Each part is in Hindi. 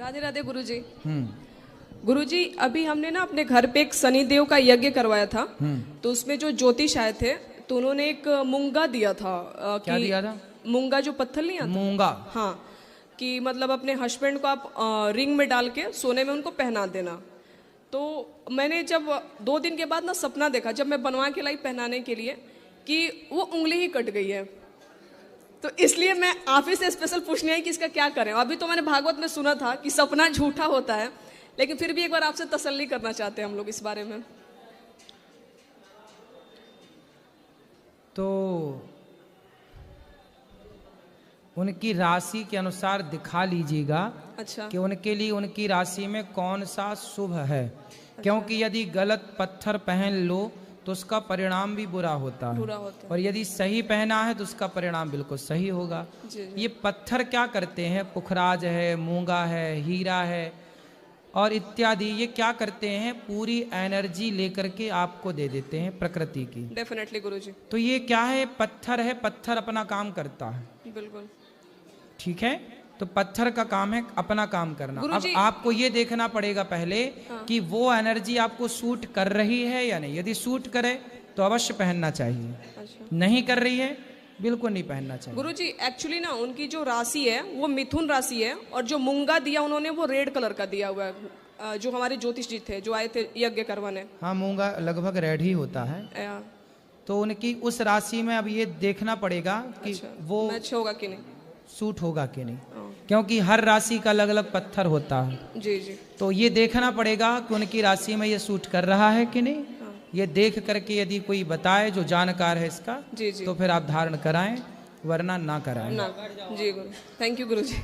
राधे राधे गुरुजी। गुरुजी, अभी हमने ना अपने घर पे एक शनिदेव का यज्ञ करवाया था, तो उसमें जो ज्योतिष आए थे तो उन्होंने एक मूंगा दिया था। क्या दिया था? मूंगा, जो पत्थर नहीं आता, मूंगा। हाँ, कि मतलब अपने हस्बैंड को आप रिंग में डाल के सोने में उनको पहना देना। तो मैंने जब 2 दिन के बाद ना सपना देखा, जब मैं बनवा के लाई पहनाने के लिए, कि वो उंगली ही कट गई है। तो इसलिए मैं आप ही से स्पेशल पूछने आई कि इसका क्या करें। अभी तो मैंने भागवत में सुना था कि सपना झूठा होता है, लेकिन फिर भी एक बार आपसे तसल्ली करना चाहते हैं हम लोग इस बारे में। तो उनकी राशि के अनुसार दिखा लीजिएगा। अच्छा। कि उनके लिए उनकी राशि में कौन सा शुभ है। क्योंकि यदि गलत पत्थर पहन लो तो उसका परिणाम भी बुरा होता है, और यदि सही पहना है तो उसका परिणाम बिल्कुल सही होगा। ये पत्थर क्या करते हैं? पुखराज है, मूंगा है, हीरा है और इत्यादि, ये क्या करते हैं? पूरी एनर्जी लेकर के आपको दे देते हैं प्रकृति की। डेफिनेटली गुरुजी। तो ये क्या है? पत्थर है, पत्थर अपना काम करता है। बिल्कुल ठीक है, तो पत्थर का काम है अपना काम करना। अब आपको ये देखना पड़ेगा पहले कि वो एनर्जी आपको सूट कर रही है या नहीं। यदि सूट करे तो अवश्य पहनना चाहिए। अच्छा। नहीं कर रही है, बिल्कुल नहीं पहनना चाहिए। गुरुजी, एक्चुअली ना उनकी जो राशि है वो मिथुन राशि है, और जो मूंगा दिया उन्होंने वो रेड कलर का दिया हुआ है। जो हमारे ज्योतिष जी थे जो आए थे यज्ञ करवाने। हाँ, मूंगा लगभग रेड ही होता है। तो उनकी उस राशि में अब ये देखना पड़ेगा कि वो मैच होगा कि नहीं, सूट होगा कि नहीं, क्योंकि हर राशि का अलग अलग पत्थर होता है। जी जी। तो ये देखना पड़ेगा कि उनकी राशि में ये सूट कर रहा है कि नहीं। ये देख करके यदि कोई बताए जो जानकार है इसका, जी जी, तो फिर आप धारण कराएं, वरना ना कराएं ना। जी गुरु, थैंक यू गुरु जी।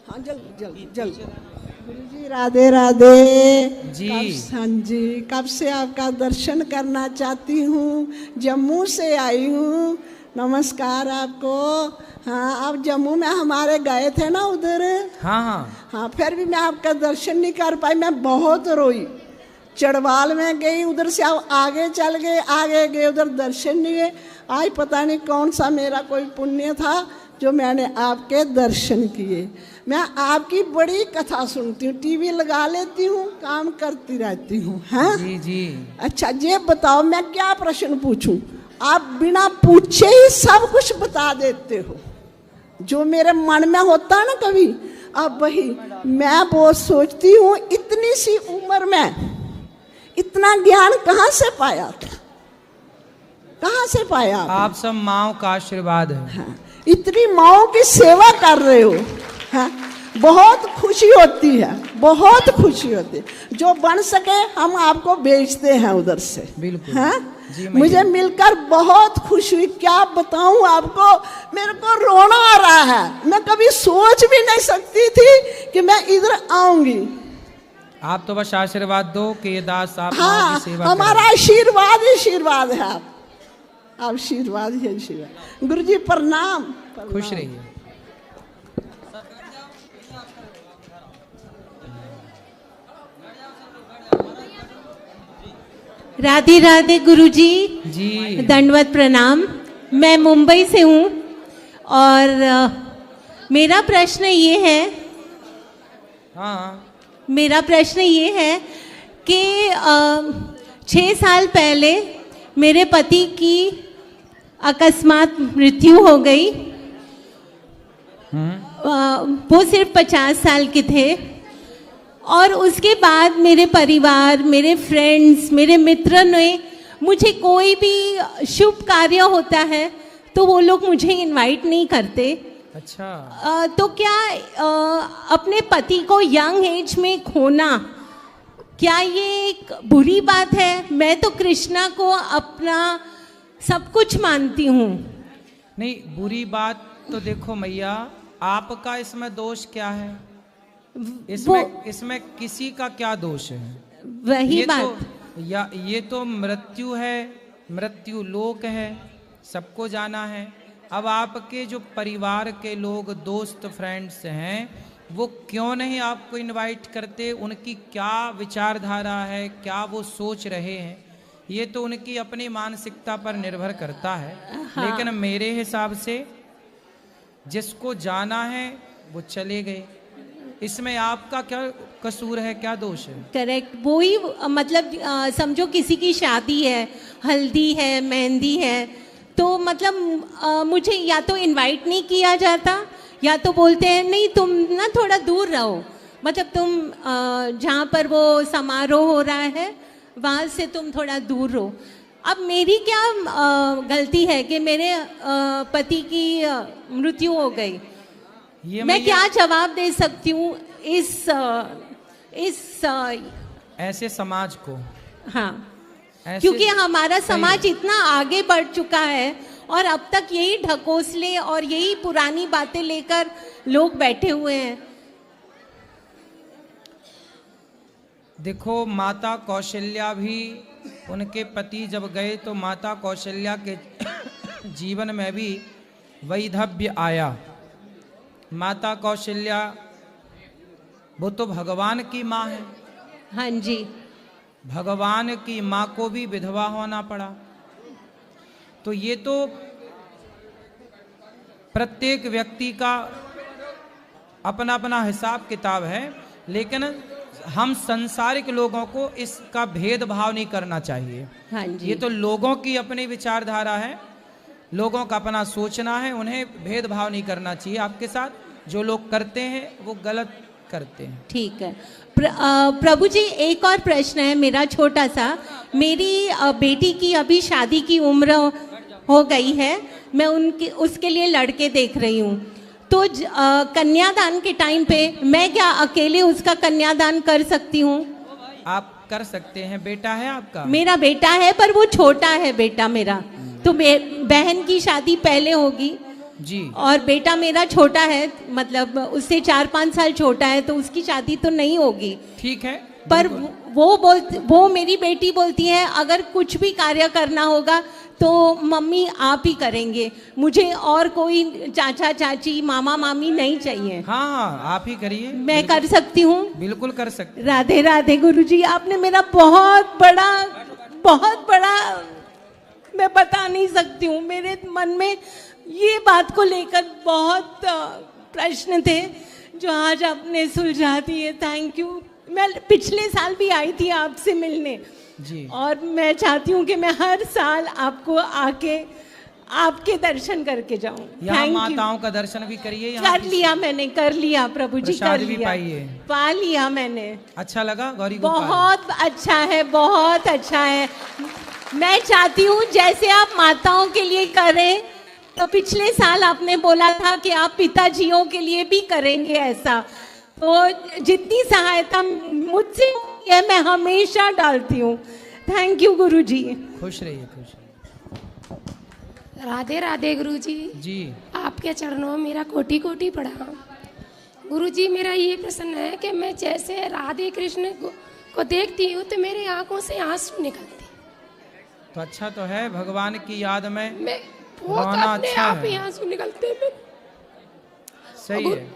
हाँ, जल्दी गुरुजी। राधे राधे जी। हाँ जी, कब से आपका दर्शन करना चाहती हूँ, जम्मू से आई हूँ। नमस्कार आपको। हाँ, आप जम्मू में हमारे गए थे ना उधर। हाँ हाँ हाँ, फिर भी मैं आपका दर्शन नहीं कर पाई, मैं बहुत रोई। चढ़वाल में गई, उधर से आप आगे चल गए, आगे गए, उधर दर्शन नहीं हुए। आज पता नहीं कौन सा मेरा कोई पुण्य था जो मैंने आपके दर्शन किए। मैं आपकी बड़ी कथा सुनती हूँ, टीवी लगा लेती हूँ, काम करती रहती हूँ। हाँ जी जी। अच्छा, ये बताओ मैं क्या प्रश्न पूछूं? आप बिना पूछे ही सब कुछ बता देते हो, जो मेरे मन में होता है ना कभी। अब वही मैं बहुत सोचती हूँ, इतनी सी उम्र में इतना ज्ञान कहाँ से पाया था, कहाँ से पाया? आप सब माँओं का आशीर्वाद है। हाँ, इतनी माँओं की सेवा कर रहे हो। हाँ, बहुत खुशी होती है, बहुत खुशी होती है। जो बन सके हम आपको भेजते हैं उधर से। बिल्कुल। हाँ, मुझे मिलकर बहुत खुशी हुई। क्या बताऊं आपको, मेरे को रोना आ रहा है। मैं कभी सोच भी नहीं सकती थी कि मैं इधर आऊंगी। आप तो बस आशीर्वाद दो कि ये दास आप हाँ, की सेवा हमारा आशीर्वाद ही आशीर्वाद है। आप आशीर्वाद ही आशीर्वाद। गुरु जी प्रणाम। खुश रहिए। राधे राधे गुरुजी जी। दंडवत प्रणाम। मैं मुंबई से हूँ और मेरा प्रश्न ये है। हाँ, मेरा प्रश्न ये है कि 6 साल पहले मेरे पति की अकस्मात मृत्यु हो गई। वो सिर्फ 50 साल के थे, और उसके बाद मेरे परिवार, मेरे फ्रेंड्स, मेरे मित्र ने मुझे कोई भी शुभ कार्य होता है तो वो लोग मुझे इनवाइट नहीं करते। अच्छा। तो क्या अपने पति को यंग एज में खोना, क्या ये एक बुरी बात है? मैं तो कृष्णा को अपना सब कुछ मानती हूँ। नहीं, बुरी बात तो देखो मैया, आपका इसमें दोष क्या है? इसमें किसी का क्या दोष है? वही बात। ये तो मृत्यु है, मृत्यु लोक है, सबको जाना है। अब आपके जो परिवार के लोग, दोस्त, फ्रेंड्स हैं, वो क्यों नहीं आपको इनवाइट करते? उनकी क्या विचारधारा है, क्या वो सोच रहे हैं, ये तो उनकी अपनी मानसिकता पर निर्भर करता है। हाँ। लेकिन मेरे हिसाब से जिसको जाना है वो चले गए, इसमें आपका क्या कसूर है, क्या दोष है? करेक्ट, वही मतलब समझो किसी की शादी है, हल्दी है, मेहंदी है, तो मतलब मुझे या तो इनवाइट नहीं किया जाता या तो बोलते हैं नहीं तुम ना थोड़ा दूर रहो, मतलब तुम जहाँ पर वो समारोह हो रहा है वहाँ से तुम थोड़ा दूर रहो। अब मेरी क्या गलती है कि मेरे पति की मृत्यु हो गई? मैं क्या जवाब दे सकती हूँ इस ऐसे समाज को? हाँ, ऐसे क्योंकि हमारा समाज इतना आगे बढ़ चुका है और अब तक यही ढकोसले और यही पुरानी बातें लेकर लोग बैठे हुए हैं। देखो, माता कौशल्या भी, उनके पति जब गए तो माता कौशल्या के जीवन में भी वैधव्य आया। माता कौशल्या वो तो भगवान की माँ है। हाँ जी, भगवान की माँ को भी विधवा होना पड़ा। तो ये तो प्रत्येक व्यक्ति का अपना अपना हिसाब किताब है, लेकिन हम संसारिक लोगों को इसका भेदभाव नहीं करना चाहिए। हाँ जी, ये तो लोगों की अपनी विचारधारा है, लोगों का अपना सोचना है, उन्हें भेदभाव नहीं करना चाहिए। आपके साथ जो लोग करते हैं वो गलत करते हैं। ठीक है। प्रभु जी, एक और प्रश्न है मेरा छोटा सा। मेरी बेटी की अभी शादी की उम्र हो गई है, मैं उसके लिए लड़के देख रही हूँ, तो कन्यादान के टाइम पे मैं क्या अकेले उसका कन्यादान कर सकती हूँ? आप कर सकते हैं। बेटा है आपका? मेरा बेटा है, पर वो छोटा है बेटा मेरा, तो बहन की शादी पहले होगी जी, और बेटा मेरा छोटा है, मतलब उससे 4-5 साल छोटा है, तो उसकी शादी तो नहीं होगी। ठीक है, पर वो मेरी बेटी बोलती है अगर कुछ भी कार्य करना होगा तो मम्मी आप ही करेंगे, मुझे और कोई चाचा चाची मामा मामी नहीं चाहिए। हाँ हाँ, आप ही करिए। मैं कर सकती हूँ? बिल्कुल कर सकते। राधे राधे गुरुजी, आपने मेरा बहुत बड़ा मैं बता नहीं सकती हूँ, मेरे मन में ये बात को लेकर बहुत प्रश्न थे जो आज आपने सुलझा दिए। Thank you. मैं पिछले साल भी आई थी आपसे मिलने जी, और मैं चाहती हूँ कि मैं हर साल आपको आके आपके दर्शन करके जाऊँ। यहाँ माताओं का दर्शन भी करिए। कर लिया मैंने, कर लिया प्रभु जी, कर भी लिया, पा लिया मैंने। अच्छा लगा गौरी गोपाल? बहुत अच्छा है, बहुत अच्छा है। मैं चाहती हूँ जैसे आप माताओं के लिए करें, तो पिछले साल आपने बोला था कि आप पिताजियों के लिए भी करेंगे ऐसा, तो जितनी सहायता मुझसे है मैं हमेशा डालती हूँ। थैंक यू गुरुजी। खुश रहिए, खुश रहिए। राधे राधे गुरुजी जी, आपके चरणों में मेरा कोटि कोटि प्रणाम। गुरुजी, मेरा ये प्रश्न है कि मैं जैसे राधे कृष्ण को देखती हूँ तो मेरे आंखों से आंसू निकलते। तो अच्छा तो है, भगवान की याद में मैं बहुत रोना अपने अच्छा आप है। ही आंसू निकलते हैं। सही है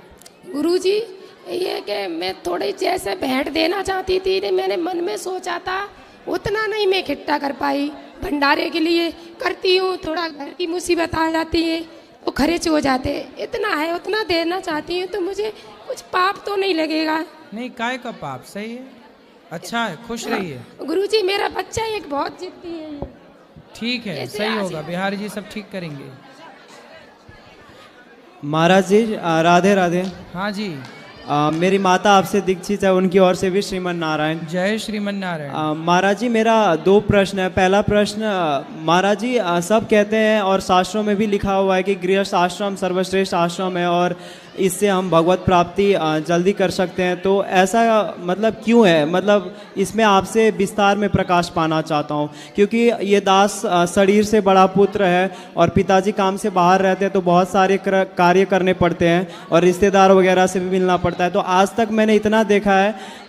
गुरुजी, ये कि मैं थोड़ी जैसे भेंट देना चाहती थी, मैंने मन में सोचा था, उतना नहीं मैं इकट्ठा कर पाई। भंडारे के लिए करती हूँ, थोड़ा घर की मुसीबत आ जाती है, वो खर्च हो जाते, इतना है उतना देना चाहती हूँ, तो मुझे कुछ पाप तो नहीं लगेगा? नहीं, काय का पाप? सही है, अच्छा है, खुश रहिए। गुरुजी, मेरा बच्चा एक बहुत जिद्दी है। ठीक है, सही होगा, बिहारी जी सब ठीक करेंगे। महाराज जी राधे राधे। हाँ जी, मेरी माता आपसे दीक्षित है, उनकी ओर से भी श्रीमन नारायण। जय श्रीमन नारायण। महाराज जी, मेरा 2 प्रश्न है। पहला प्रश्न, महाराज जी सब कहते हैं और शास्त्रों में भी लिखा हुआ है कि गृहस्थ आश्रम सर्वश्रेष्ठ आश्रम है और इससे हम भगवत प्राप्ति जल्दी कर सकते हैं, तो ऐसा मतलब क्यों है? मतलब इसमें आपसे विस्तार में प्रकाश पाना चाहता हूँ, क्योंकि ये दास शरीर से बड़ा पुत्र है और पिताजी काम से बाहर रहते हैं, तो बहुत सारे कार्य करने पड़ते हैं और रिश्तेदार वगैरह से भी मिलना पड़ता है। तो आज तक मैंने इतना देखा है,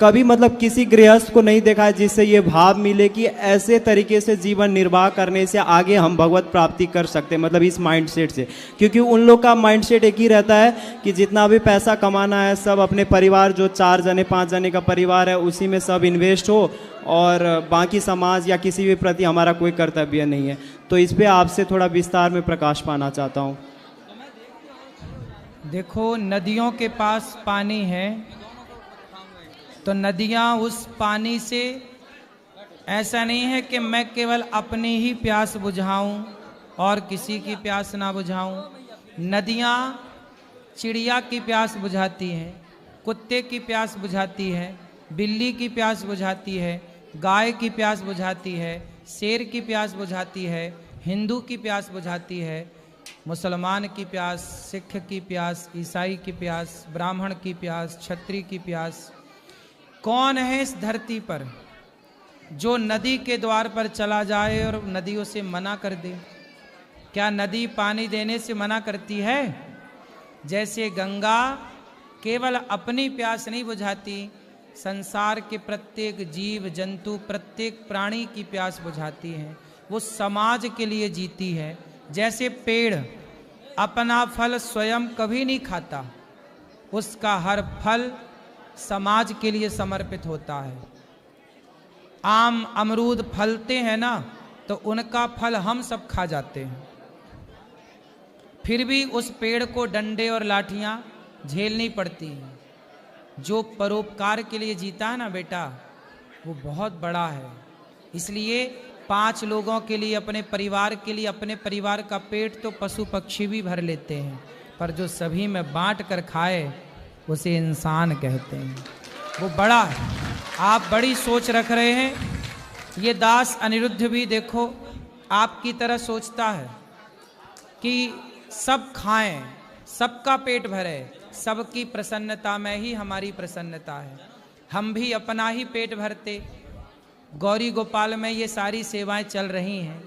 कभी मतलब किसी गृहस्थ को नहीं देखा है जिससे ये भाव मिले कि ऐसे तरीके से जीवन निर्वाह करने से आगे हम भगवत प्राप्ति कर सकते हैं, मतलब इस माइंडसेट से। क्योंकि उन लोग का माइंडसेट एक ही रहता है कि जितना भी पैसा कमाना है सब अपने परिवार, जो 4 जने 5 जने का परिवार है, उसी में सब इन्वेस्ट हो और बाकी समाज या किसी भी प्रति हमारा कोई कर्तव्य नहीं है। तो इस पे आपसे थोड़ा विस्तार में प्रकाश पाना चाहता हूँ। देखो, नदियों के पास पानी है तो नदियाँ उस पानी से, ऐसा नहीं है कि मैं केवल अपनी ही प्यास बुझाऊं और किसी की प्यास ना बुझाऊं। नदियाँ चिड़िया की प्यास बुझाती हैं, कुत्ते की प्यास बुझाती है, बिल्ली की प्यास बुझाती है, गाय की प्यास बुझाती है, शेर की प्यास बुझाती है, हिंदू की प्यास बुझाती है, मुसलमान की प्यास, सिख की प्यास, ईसाई की प्यास, ब्राह्मण की प्यास, क्षत्रिय की प्यास। कौन है इस धरती पर जो नदी के द्वार पर चला जाए और नदियों से मना कर दे? क्या नदी पानी देने से मना करती है? जैसे गंगा केवल अपनी प्यास नहीं बुझाती, संसार के प्रत्येक जीव जंतु, प्रत्येक प्राणी की प्यास बुझाती है। वो समाज के लिए जीती है। जैसे पेड़ अपना फल स्वयं कभी नहीं खाता, उसका हर फल समाज के लिए समर्पित होता है। आम अमरूद फलते हैं ना, तो उनका फल हम सब खा जाते हैं, फिर भी उस पेड़ को डंडे और लाठियां झेलनी पड़ती हैं। जो परोपकार के लिए जीता है ना बेटा, वो बहुत बड़ा है। इसलिए 5 लोगों के लिए, अपने परिवार के लिए, अपने परिवार का पेट तो पशु पक्षी भी भर लेते हैं, पर जो सभी में बांट कर खाए उसे इंसान कहते हैं, वो बड़ा है। आप बड़ी सोच रख रहे हैं। ये दास अनिरुद्ध भी देखो आपकी तरह सोचता है कि सब खाएं, सबका पेट भरे, सबकी प्रसन्नता में ही हमारी प्रसन्नता है। हम भी अपना ही पेट भरते। गौरी गोपाल में ये सारी सेवाएं चल रही हैं,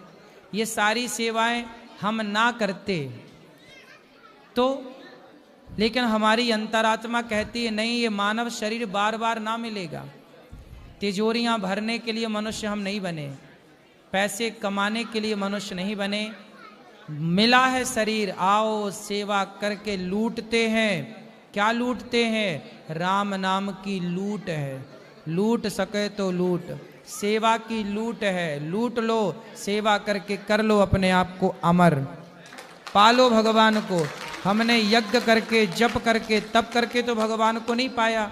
ये सारी सेवाएं हम ना करते तो, लेकिन हमारी अंतरात्मा कहती है नहीं, ये मानव शरीर बार बार ना मिलेगा। तिजोरियां भरने के लिए मनुष्य हम नहीं बने, पैसे कमाने के लिए मनुष्य नहीं बने। मिला है शरीर, आओ सेवा करके लूटते हैं। क्या लूटते हैं? राम नाम की लूट है। लूट सके तो लूट, सेवा की लूट है। लूट लो, सेवा करके कर लो अपने आप को अमर, पालो भगवान को। हमने यज्ञ करके, जप करके, तप करके तो भगवान को नहीं पाया,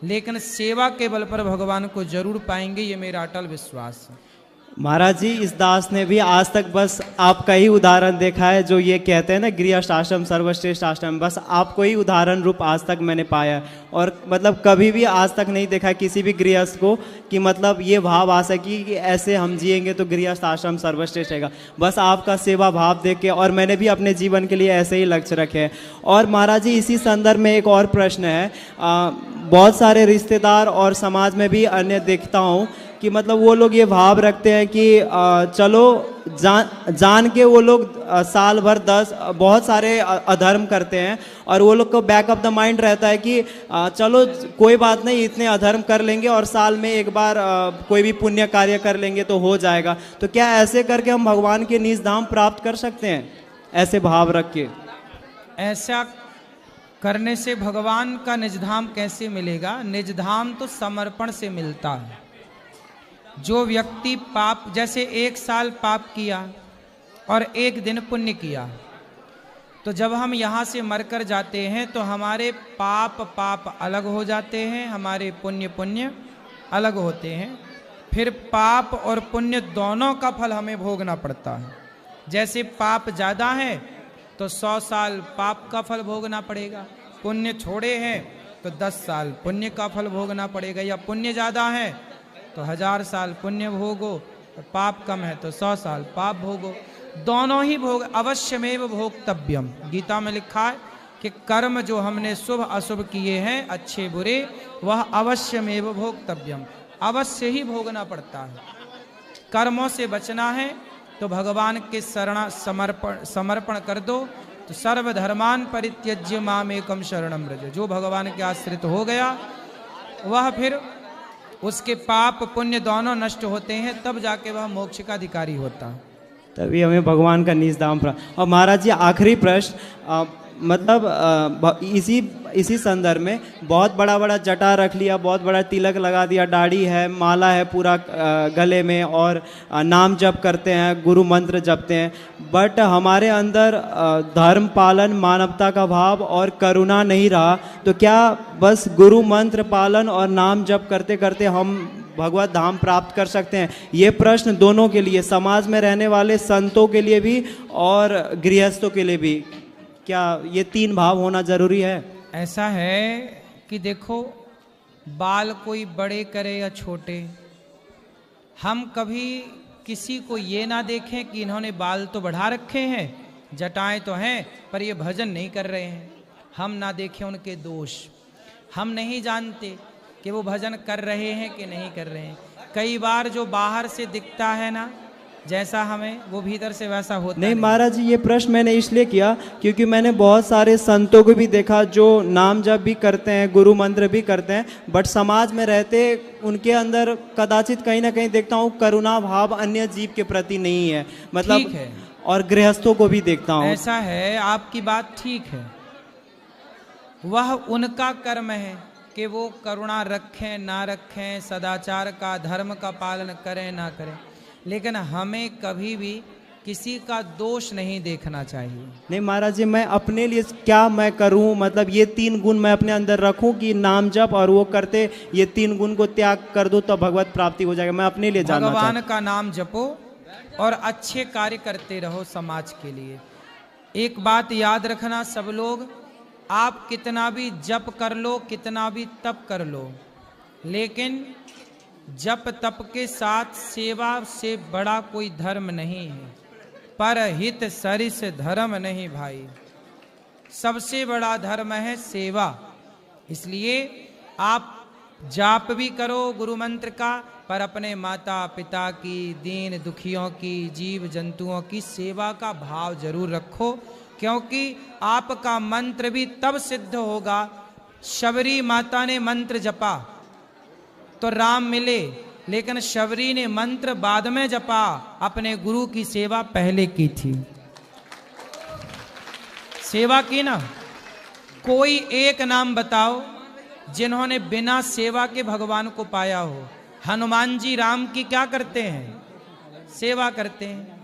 लेकिन सेवा के बल पर भगवान को जरूर पाएंगे, ये मेरा अटल विश्वास है। महाराज जी, इस दास ने भी आज तक बस आपका ही उदाहरण देखा है, जो ये कहते हैं ना गृहस्थ आश्रम सर्वश्रेष्ठ आश्रम, बस आपको ही उदाहरण रूप आज तक मैंने पाया। और मतलब कभी भी आज तक नहीं देखा किसी भी गृहस्थ को कि मतलब ये भाव आ सकी कि ऐसे हम जिएंगे तो गृहस्थ आश्रम सर्वश्रेष्ठ रहेगा। बस आपका सेवा भाव देख के, और मैंने भी अपने जीवन के लिए ऐसे ही लक्ष्य रखे हैं। और महाराज जी, इसी संदर्भ में एक और प्रश्न है। बहुत सारे रिश्तेदार और समाज में भी अन्य देखता हूँ कि मतलब वो लोग ये भाव रखते हैं कि चलो जान के वो लोग साल भर 10 बहुत सारे अधर्म करते हैं, और वो लोग को बैक ऑफ द माइंड रहता है कि चलो कोई बात नहीं, इतने अधर्म कर लेंगे और साल में एक बार कोई भी पुण्य कार्य कर लेंगे तो हो जाएगा। तो क्या ऐसे करके हम भगवान के निज धाम प्राप्त कर सकते हैं, ऐसे भाव रख के? ऐसा करने से भगवान का निजधाम कैसे मिलेगा? निजधाम तो समर्पण से मिलता है। जो व्यक्ति पाप, जैसे 1 साल पाप किया और 1 दिन पुण्य किया, तो जब हम यहाँ से मरकर जाते हैं तो हमारे पाप अलग हो जाते हैं, हमारे पुण्य अलग होते हैं। फिर पाप और पुण्य दोनों का फल हमें भोगना पड़ता है। जैसे पाप ज़्यादा है तो 100 साल पाप का फल भोगना पड़ेगा, पुण्य छोड़े हैं तो 10 साल पुण्य का फल भोगना पड़ेगा, या पुण्य ज़्यादा है तो 1000 साल पुण्य भोगो, पाप कम है तो 100 साल पाप भोगो। दोनों ही भोग, अवश्यमेव भोक्तव्यम। गीता में लिखा है कि कर्म जो हमने शुभ अशुभ किए हैं, अच्छे बुरे, वह अवश्यमेव भोक्तव्यम, अवश्य ही भोगना पड़ता है। कर्मों से बचना है तो भगवान के समर्पण कर दो, तो सर्वधर्मान परित्यज्य मामेकम शरणम व्रज। जो भगवान के आश्रित हो गया वह फिर उसके पाप पुण्य दोनों नष्ट होते हैं, तब जाके वह मोक्ष का अधिकारी होता है। तभी हमें भगवान का निज धाम प्राप्त। और महाराज जी, आखिरी प्रश्न, मतलब इसी संदर्भ में बहुत बड़ा बड़ा जटा रख लिया, बहुत बड़ा तिलक लगा दिया, दाढ़ी है, माला है पूरा गले में, और नाम जप करते हैं, गुरु मंत्र जपते हैं, बट हमारे अंदर धर्म पालन, मानवता का भाव और करुणा नहीं रहा, तो क्या बस गुरु मंत्र पालन और नाम जप करते करते हम भगवत धाम प्राप्त कर सकते हैं? ये प्रश्न दोनों के लिए, समाज में रहने वाले संतों के लिए भी और गृहस्थों के लिए भी, क्या ये तीन भाव होना जरूरी है? ऐसा है कि देखो, बाल कोई बड़े करे या छोटे, हम कभी किसी को ये ना देखें कि इन्होंने बाल तो बढ़ा रखे हैं, जटाएं तो हैं, पर ये भजन नहीं कर रहे हैं। हम ना देखें उनके दोष। हम नहीं जानते कि वो भजन कर रहे हैं कि नहीं कर रहे हैं। कई बार जो बाहर से दिखता है ना, जैसा हमें, वो भीतर से वैसा होता नहीं। महाराज जी, ये प्रश्न मैंने इसलिए किया क्योंकि मैंने बहुत सारे संतों को भी देखा जो नाम जप भी करते हैं, गुरु मंत्र भी करते हैं, बट समाज में रहते उनके अंदर कदाचित कहीं ना कहीं देखता हूँ करुणा भाव अन्य जीव के प्रति नहीं है, मतलब ठीक है। और गृहस्थों को भी देखता हूँ। ऐसा है, आपकी बात ठीक है, वह उनका कर्म है कि वो करुणा रखें ना रखें, सदाचार का, धर्म का पालन करें ना करें, लेकिन हमें कभी भी किसी का दोष नहीं देखना चाहिए। नहीं महाराज जी, मैं अपने लिए क्या मैं करूं, मतलब ये तीन गुण मैं अपने अंदर रखूं कि नाम जप और वो करते ये तीन गुण को त्याग कर दो तो भगवत प्राप्ति हो जाएगा। मैं अपने लिए जानना चाहता हूं। भगवान का नाम जपो और अच्छे कार्य करते रहो समाज के लिए। एक बात याद रखना सब लोग, आप कितना भी जप कर लो, कितना भी तप कर लो, लेकिन जप तप के साथ सेवा से बड़ा कोई धर्म नहीं है। पर हित सरिस धर्म नहीं भाई, सबसे बड़ा धर्म है सेवा। इसलिए आप जाप भी करो गुरु मंत्र का, पर अपने माता पिता की, दीन दुखियों की, जीव जंतुओं की सेवा का भाव जरूर रखो, क्योंकि आपका मंत्र भी तब सिद्ध होगा। शबरी माता ने मंत्र जपा तो राम मिले, लेकिन शबरी ने मंत्र बाद में जपा, अपने गुरु की सेवा पहले की थी। सेवा की ना। कोई एक नाम बताओ जिन्होंने बिना सेवा के भगवान को पाया हो। हनुमान जी राम की क्या करते हैं? सेवा करते हैं।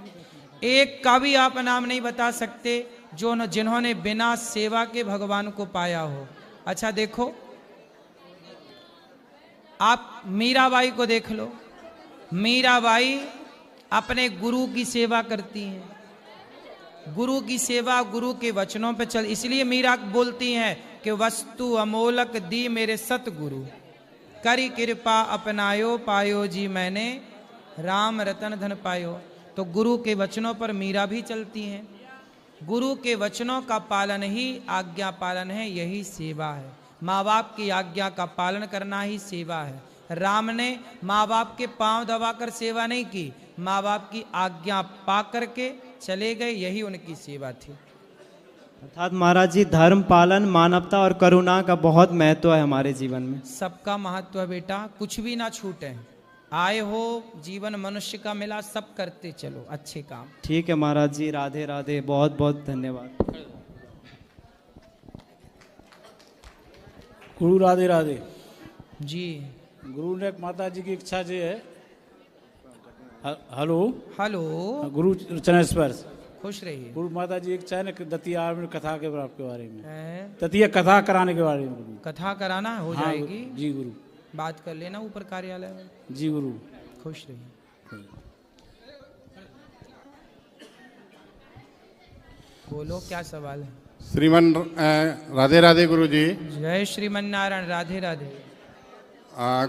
एक का भी आप नाम नहीं बता सकते जिन्होंने बिना सेवा के भगवान को पाया हो। अच्छा देखो, आप मीराबाई को देख लो। मीराबाई अपने गुरु की सेवा करती हैं। गुरु की सेवा गुरु के वचनों पे चल, इसलिए मीरा बोलती हैं कि वस्तु अमोलक दी मेरे सतगुरु, करी कृपा अपनायो पायो जी मैंने, राम रतन धन पायो। तो गुरु के वचनों पर मीरा भी चलती हैं। गुरु के वचनों का पालन ही आज्ञा पालन है, यही सेवा है। माँ बाप की आज्ञा का पालन करना ही सेवा है। राम ने माँ बाप के पांव दबाकर सेवा नहीं की, माँ बाप की आज्ञा पा करके चले गए, यही उनकी सेवा थी। अर्थात महाराज जी, धर्म पालन, मानवता और करुणा का बहुत महत्व है हमारे जीवन में। सबका महत्व है बेटा, कुछ भी ना छूटे। आए हो, जीवन मनुष्य का मिला, सब करते चलो अच्छे काम। ठीक है महाराज जी, राधे राधे, बहुत बहुत धन्यवाद। गुरु राधे राधे जी। गुरु ने माता जी की इच्छा जे है। हेलो हेलो, गुरु चरण स्पर्श। खुश रहिए। गुरु माता जी इच्छा है ना दतिया में कथा के बारे में, दतिया कथा कराने के बारे में। कथा कराना हो जाएगी। जी गुरु, बात कर लेना ऊपर कार्यालय में। जी गुरु, खुश रहिए। बोलो क्या सवाल है? श्रीमन राधे राधे गुरु जी। जय श्रीमन नारायण, राधे राधे।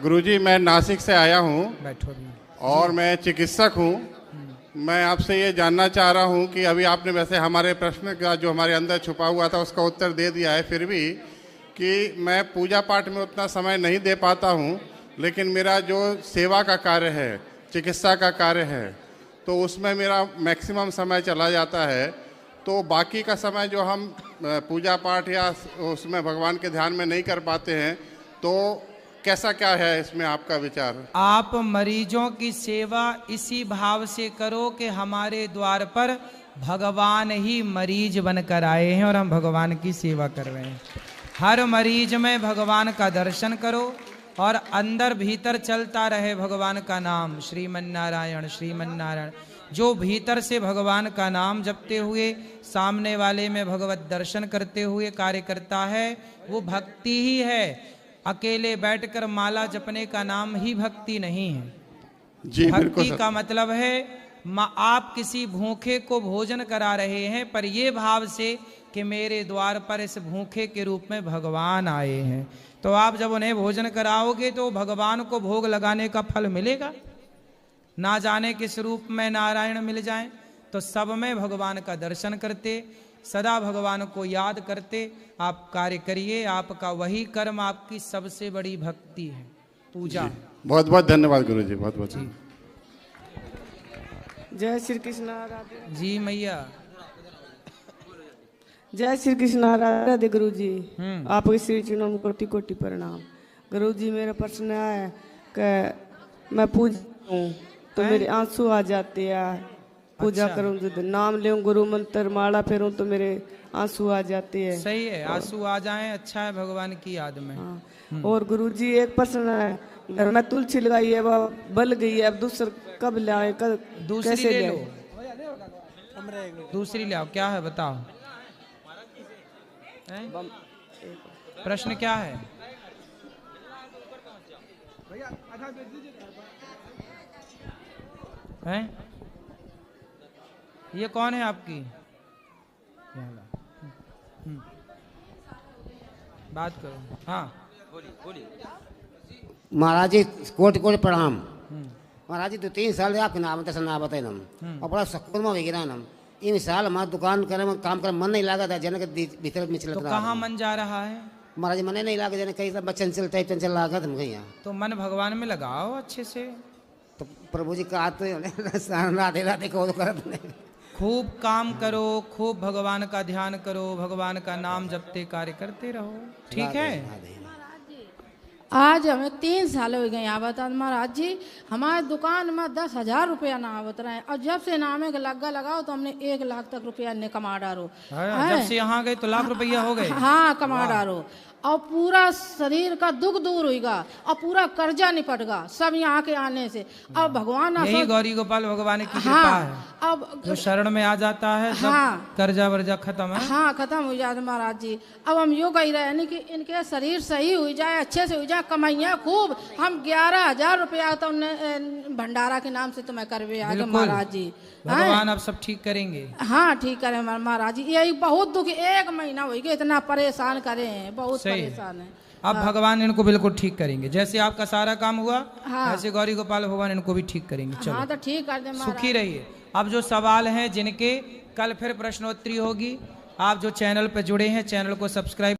गुरु जी, मैं नासिक से आया हूँ बैठो। और मैं चिकित्सक हूँ। मैं आपसे ये जानना चाह रहा हूँ कि अभी आपने वैसे हमारे प्रश्न का जो हमारे अंदर छुपा हुआ था उसका उत्तर दे दिया है, फिर भी कि मैं पूजा पाठ में उतना समय नहीं दे पाता हूँ, लेकिन मेरा जो सेवा का कार्य है, चिकित्सा का कार्य है, तो उसमें मेरा मैक्सिमम समय चला जाता है। तो बाकी का समय जो हम पूजा पाठ या उसमें भगवान के ध्यान में नहीं कर पाते हैं, तो कैसा क्या है इसमें आपका विचार? आप मरीजों की सेवा इसी भाव से करो कि हमारे द्वार पर भगवान ही मरीज बनकर आए हैं और हम भगवान की सेवा कर रहे हैं। हर मरीज में भगवान का दर्शन करो और अंदर भीतर चलता रहे भगवान का नाम, श्रीमन नारायण श्रीमन नारायण। जो भीतर से भगवान का नाम जपते हुए सामने वाले में भगवत दर्शन करते हुए कार्य करता है, वो भक्ति ही है। अकेले बैठकर माला जपने का नाम ही भक्ति नहीं है। जी, भक्ति का मतलब है आप किसी भूखे को भोजन करा रहे हैं, पर ये भाव से कि मेरे द्वार पर इस भूखे के रूप में भगवान आए हैं। तो आप जब उन्हें भोजन कराओगे तो भगवान को भोग लगाने का फल मिलेगा। ना जाने किस रूप में नारायण मिल जाएं, तो सब में भगवान का दर्शन करते, सदा भगवान को याद करते आप कार्य करिए। आपका वही कर्म आपकी सबसे बड़ी भक्ति है, पूजा। बहुत बहुत धन्यवाद गुरु जी, बहुत बहुत। जय श्री कृष्ण राधे। जी मैया। जय श्री कृष्ण राधे गुरु जी। आपके श्री चरणों में कोटि कोटि प्रणाम। गुरु जी मेरा प्रश्न है कि मैं पूजा हूँ तो मेरे आंसू आ जाते हैं। पूजा करूँ तो नाम ले गुरु मंत्र माला फेरूं तो मेरे आंसू आ जाते हैं। सही है, आंसू आ जाएं, अच्छा है भगवान की याद में। हाँ। और गुरु जी एक प्रश्न है, घर में तुलसी लगाई है, वो बल गई है, अब दूसर कब लाए, दूसरी ले लो, दूसरी ले आओ। क्या है बताओ, प्रश्न क्या है? हैं? ये कौन है आपकी? बात करो। हाँ महाराज जी कोटि कोटि प्रणाम। महाराज जी 2-3 साल आपके नाम ना बताए नम और बड़ा सुकून में गिरा नम। इन साल हमारा दुकान करे में काम करे मन नहीं लगा था, जन के भीतर में चलता। तो कहाँ मन जा रहा है? महाराज जी मन नहीं लगा, जन कहीं सब चंचल टाइप चंचल लगा तुम कहीं। तो मन भगवान में लगाओ अच्छे से। तो प्रभु जी का राधे राधे को करत नहीं। खूब काम करो, खूब भगवान का ध्यान करो, भगवान का नाम जपते कार्य करते रहो, ठीक है। आज हमें 3 साल हो गए यहाँ बता महाराज जी, हमारे दुकान में 10,000 रुपया ना आवत रहे और जब से नामे का लग्गा लगाओ तो हमने 1 लाख तक रुपया ने कमा डालो। जब से यहाँ गए तो लाख रुपया हो गए। हाँ कमा डालो और पूरा शरीर का दुख दूर होगा और पूरा कर्जा निपटगा सब यहाँ के आने से। अब भगवान यही गौरी गोपाल भगवान की कृपा है। अब जो शरण में आ जाता है सब कर्जा वर्जा खत्म है। हाँ खत्म हो जाता महाराज जी। अब हम यो कह रहे हैं कि इनके शरीर सही हो जाए, अच्छे से हो जाए, कमाइया खूब। हम 11,000 रुपया तो भंडारा के नाम से तुम्हें करवे आगे महाराज जी। भगवान अब सब ठीक करेंगे। हाँ ठीक करे महाराज जी। यही बहुत दुख 1 महीना हो गया, इतना परेशान करे हैं, बहुत परेशान है। अब भगवान इनको बिल्कुल ठीक करेंगे। जैसे आपका सारा काम हुआ ऐसे गौरी गोपाल भगवान इनको भी ठीक करेंगे। चलो हाँ तो ठीक कर दे, सुखी रहिए। अब जो सवाल हैं जिनके, कल फिर प्रश्नोत्तरी होगी। आप जो चैनल पर जुड़े हैं चैनल को सब्सक्राइब